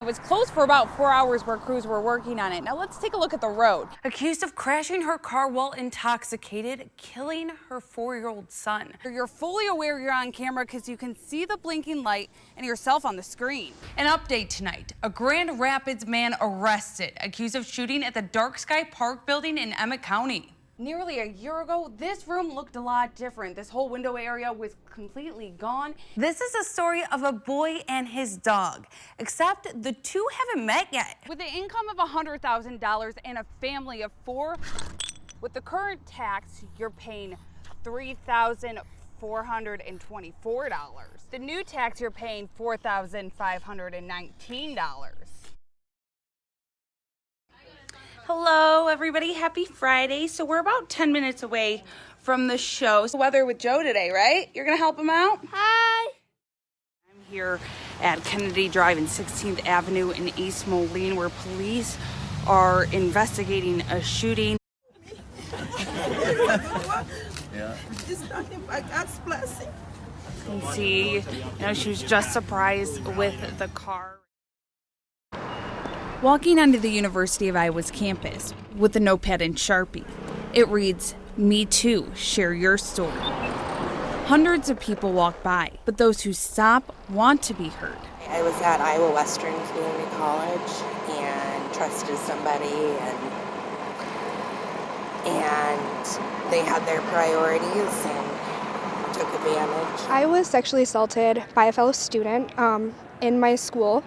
It was closed for about 4 hours where crews were working on it. Now let's take a look at the road. Accused of crashing her car while intoxicated, killing her 4-year-old son. You're fully aware you're on camera because you can see the blinking light and yourself on the screen. An update tonight. A Grand Rapids man arrested, accused of shooting at the Dark Sky Park building in Emmett County. Nearly a year ago, this room looked a lot different. This whole window area was completely gone. This is a story of a boy and his dog, except the two haven't met yet. With an income of $100,000 and a family of 4, with the current tax, you're paying $3,424. The new tax, you're paying $4,519. Hello, everybody. Happy Friday. So we're about 10 minutes away from the show. Weather with Joe today, right? You're going to help him out? Hi. I'm here at Kennedy Drive and 16th Avenue in East Moline, where police are investigating a shooting. Yeah. It's nothing but God's blessing. You can see, she was just surprised with the car. Walking onto the University of Iowa's campus with a notepad and Sharpie, it reads, "Me too, share your story." Hundreds of people walk by, but those who stop want to be heard. I was at Iowa Western Community College and trusted somebody and they had their priorities and took advantage. I was sexually assaulted by a fellow student in my school.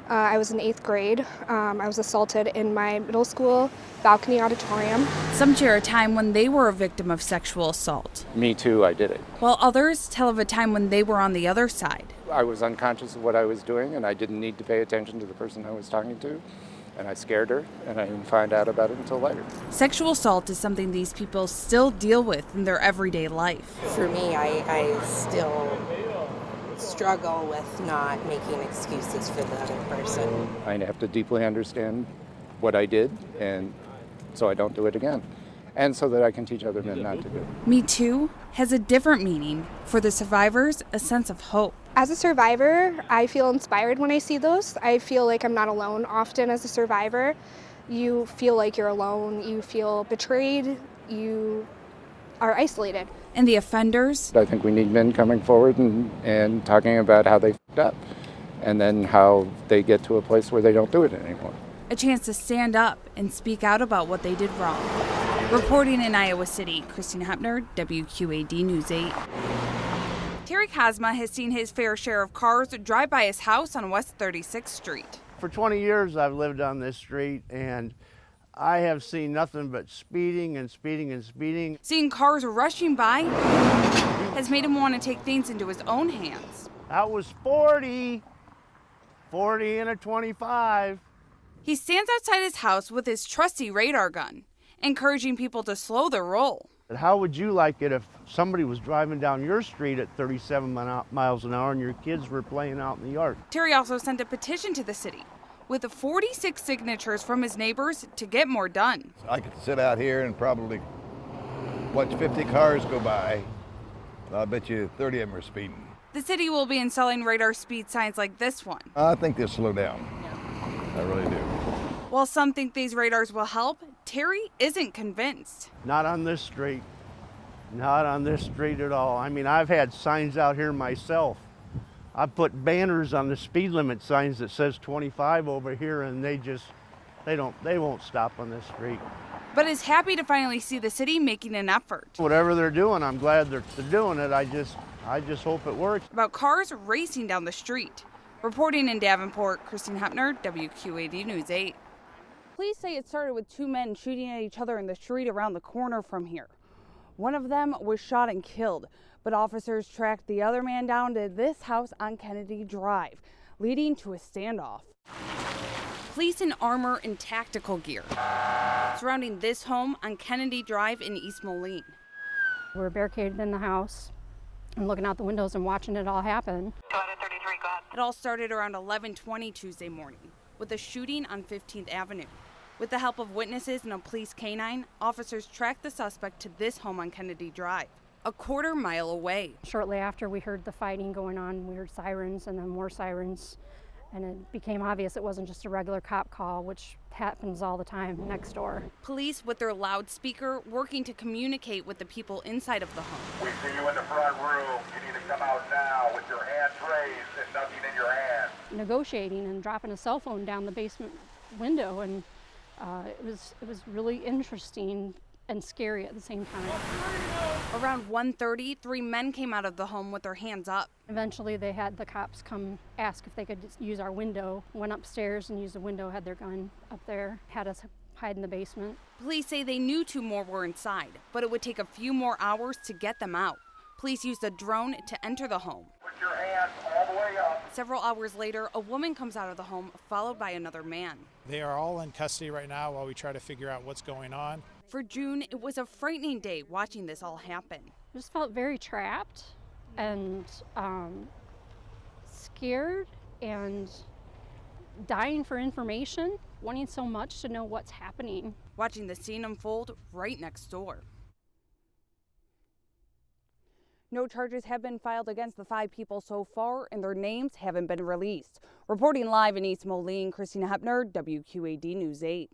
I was in 8th grade. I was assaulted in my middle school balcony auditorium. Some share a time when they were a victim of sexual assault. Me too, I did it. While others tell of a time when they were on the other side. I was unconscious of what I was doing, and I didn't need to pay attention to the person I was talking to, and I scared her, and I didn't find out about it until later. Sexual assault is something these people still deal with in their everyday life. For me, I still struggle with not making excuses for the other person. I have to deeply understand what I did, and so I don't do it again, and so that I can teach other men not to do it. Me Too has a different meaning. For the survivors, a sense of hope. As a survivor, I feel inspired when I see those. I feel like I'm not alone often as a survivor. You feel like you're alone, you feel betrayed, you are isolated. And the offenders? I think we need men coming forward and talking about how they f***ed up, and then how they get to a place where they don't do it anymore. A chance to stand up and speak out about what they did wrong. Reporting in Iowa City, Christina Hepner, WQAD News 8. Terry Cosma has seen his fair share of cars drive by his house on West 36th Street. For 20 years I've lived on this street, and I have seen nothing but speeding and speeding and speeding. Seeing cars rushing by has made him want to take things into his own hands. That was 40 and a 25. He stands outside his house with his trusty radar gun, encouraging people to slow their roll. How would you like it if somebody was driving down your street at 37 miles an hour and your kids were playing out in the yard? Terry also sent a petition to the city with 46 signatures from his neighbors to get more done. I could sit out here and probably watch 50 cars go by. I'll bet you 30 of them are speeding. The city will be installing radar speed signs like this one. I think they'll slow down. I really do. While some think these radars will help, Terry isn't convinced. Not on this street. Not on this street at all. I mean, I've had signs out here myself. I put banners on the speed limit signs that says 25 over here, and they won't stop on this street. But is happy to finally see the city making an effort. Whatever they're doing, I'm glad they're doing it. I just hope it works. About cars racing down the street. Reporting in Davenport, Christina Hepner, WQAD News 8. Police say it started with 2 men shooting at each other in the street around the corner from here. One of them was shot and killed, but officers tracked the other man down to this house on Kennedy Drive, leading to a standoff. Police in armor and tactical gear surrounding this home on Kennedy Drive in East Moline. We're barricaded in the house and looking out the windows and watching it all happen. 233, go ahead. It all started around 11:20 Tuesday morning with a shooting on 15th Avenue. With the help of witnesses and a police canine, officers tracked the suspect to this home on Kennedy Drive, a quarter-mile away. Shortly after we heard the fighting going on, we heard sirens and then more sirens. And it became obvious it wasn't just a regular cop call, which happens all the time next door. Police with their loudspeaker working to communicate with the people inside of the home. We see you in the front room. You need to come out now with your hands raised and nothing in your hand. Negotiating and dropping a cell phone down the basement window, and it was really interesting and scary at the same time. Around 1:30, 3 men came out of the home with their hands up. Eventually they had the cops come ask if they could just use our window, went upstairs and used the window, had their gun up there, had us hide in the basement. Police say they knew 2 more were inside, but it would take a few more hours to get them out. Police used a drone to enter the home. Put your hands all the way up. Several hours later, a woman comes out of the home, followed by another man. They are all in custody right now while we try to figure out what's going on. For June, it was a frightening day watching this all happen. I just felt very trapped and scared and dying for information, wanting so much to know what's happening. Watching the scene unfold right next door. No charges have been filed against the 5 people so far, and their names haven't been released. Reporting live in East Moline, Christina Hepner, WQAD News 8.